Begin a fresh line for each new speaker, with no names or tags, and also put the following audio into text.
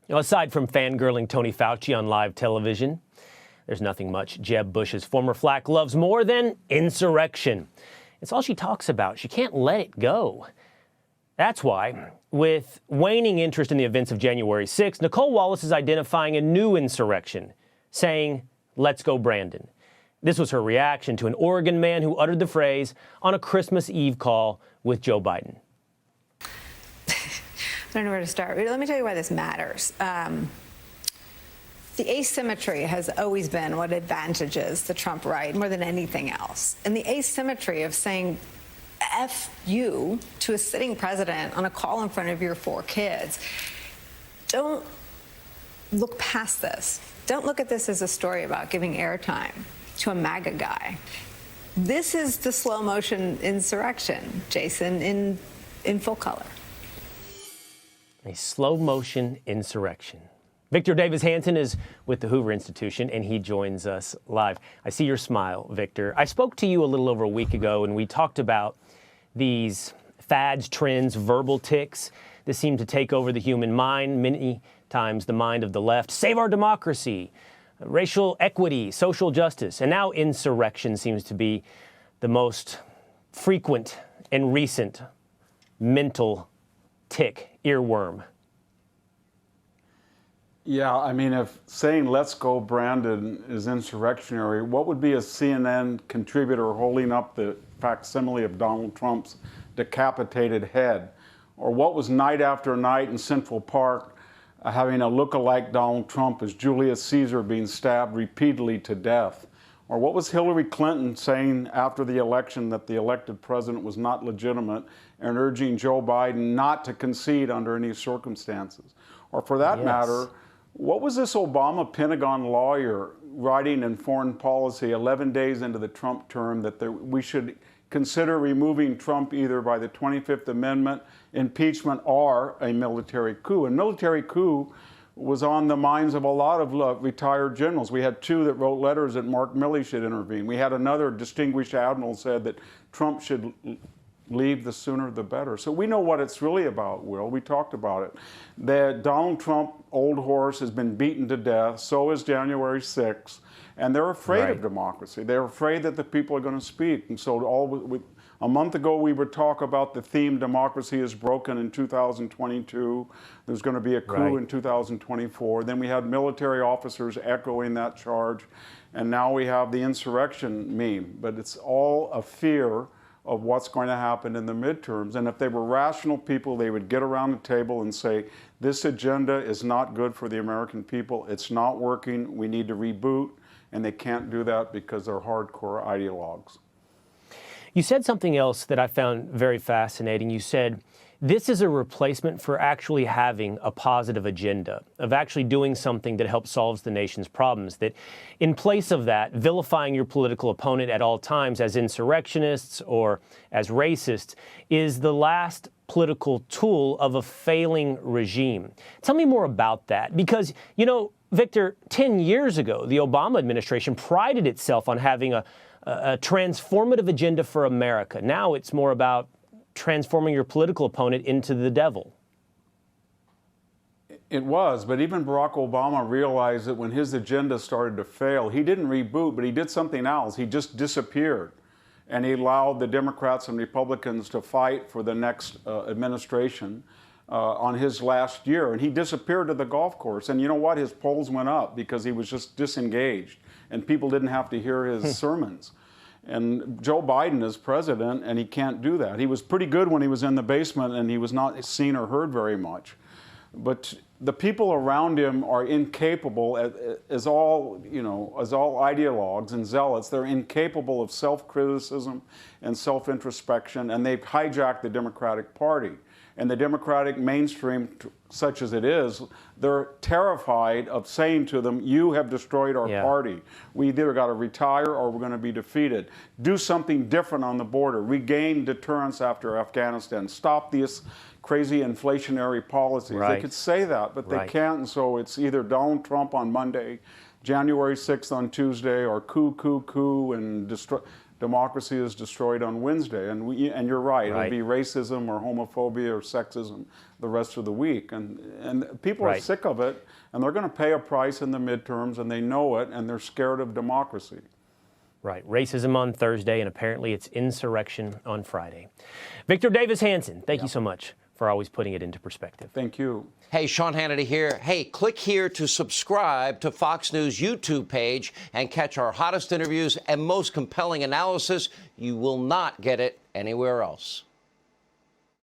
Aside from fangirling Tony Fauci on live television, there's nothing much Jeb Bush's former flack loves more than insurrection. It's all she talks about. She can't let it go. That's why, with waning interest in the events of January 6th, Nicole Wallace is identifying a new insurrection, saying, "Let's go, Brandon." This was her reaction to an Oregon man who uttered the phrase on a Christmas Eve call with Joe Biden.
I don't know where to start. Let me tell you why this matters. The asymmetry has always been what advantages the Trump right more than anything else. And the asymmetry of saying F you to a sitting president on a call in front of your 4 kids. Don't look past this. Don't look at this as a story about giving airtime to a MAGA guy. This is the slow motion insurrection, Jason, in full color.
A slow motion insurrection. Victor Davis Hanson is with the Hoover Institution, and he joins us live. I see your smile, Victor. I spoke to you a little over a week ago, and we talked about these fads, trends, verbal tics that seem to take over the human mind, many times the mind of the left. Save our democracy, racial equity, social justice, and now insurrection seems to be the most frequent and recent mental tick, earworm.
Yeah, I mean, if saying "Let's go, Brandon" is insurrectionary, what would be a CNN contributor holding up the facsimile of Donald Trump's decapitated head? Or what was night after night in Central Park having a look-alike Donald Trump as Julius Caesar being stabbed repeatedly to death? Or what was Hillary Clinton saying after the election that the elected president was not legitimate and urging Joe Biden not to concede under any circumstances? Or for that matter, what was this Obama Pentagon lawyer writing in Foreign Policy 11 days into the Trump term that we should consider removing Trump either by the 25th Amendment, impeachment, or a military coup? And military coup was on the minds of a lot of retired generals. We had 2 that wrote letters that Mark Milley should intervene. We had another distinguished admiral said that Trump should leave, the sooner the better. So we know what it's really about, Will. We talked about it. That Donald Trump, old horse, has been beaten to death. So is January 6th. And they're afraid of democracy. They're afraid that the people are going to speak. And so a month ago, we would talk about the theme, democracy is broken in 2022. There's going to be a coup in 2024. Then we had military officers echoing that charge. And now we have the insurrection meme. But it's all a fear of what's going to happen in the midterms. And if they were rational people, they would get around the table and say, this agenda is not good for the American people. It's not working. We need to reboot. And they can't do that because they're hardcore ideologues.
You said something else that I found very fascinating. You said, this is a replacement for actually having a positive agenda, of actually doing something that helps solve the nation's problems, that in place of that, vilifying your political opponent at all times as insurrectionists or as racists is the last political tool of a failing regime. Tell me more about that, because, you know, Victor, 10 years ago, the Obama administration prided itself on having a transformative agenda for America. Now it's more about transforming your political opponent into the devil.
It was, but even Barack Obama realized that when his agenda started to fail, he didn't reboot, but he did something else. He just disappeared. And he allowed the Democrats and Republicans to fight for the next administration on his last year. And he disappeared to the golf course. And you know what? His polls went up because he was just disengaged. And people didn't have to hear his sermons. And Joe Biden is president, and he can't do that. He was pretty good when he was in the basement, and he was not seen or heard very much. But the people around him are incapable, as all ideologues and zealots. They're incapable of self-criticism and self-introspection, and they've hijacked the Democratic Party. And the Democratic mainstream, such as it is, they're terrified of saying to them, you have destroyed our party. We either got to retire or we're going to be defeated. Do something different on the border. Regain deterrence after Afghanistan. Stop these crazy inflationary policies. They could say that, but they can't. And so it's either Donald Trump on Monday, January 6th on Tuesday, or coup, and destroy. democracy is destroyed on Wednesday. And you're right, it'll be racism or homophobia or sexism the rest of the week. And people are sick of it, and they're going to pay a price in the midterms, and they know it, and they're scared of democracy.
Right. Racism on Thursday, and apparently it's insurrection on Friday. Victor Davis Hanson, thank you so much for always putting it into perspective.
Thank you.
Hey, Sean Hannity here. Hey, click here to subscribe to Fox News YouTube page and catch our hottest interviews and most compelling analysis. You will not get it anywhere else.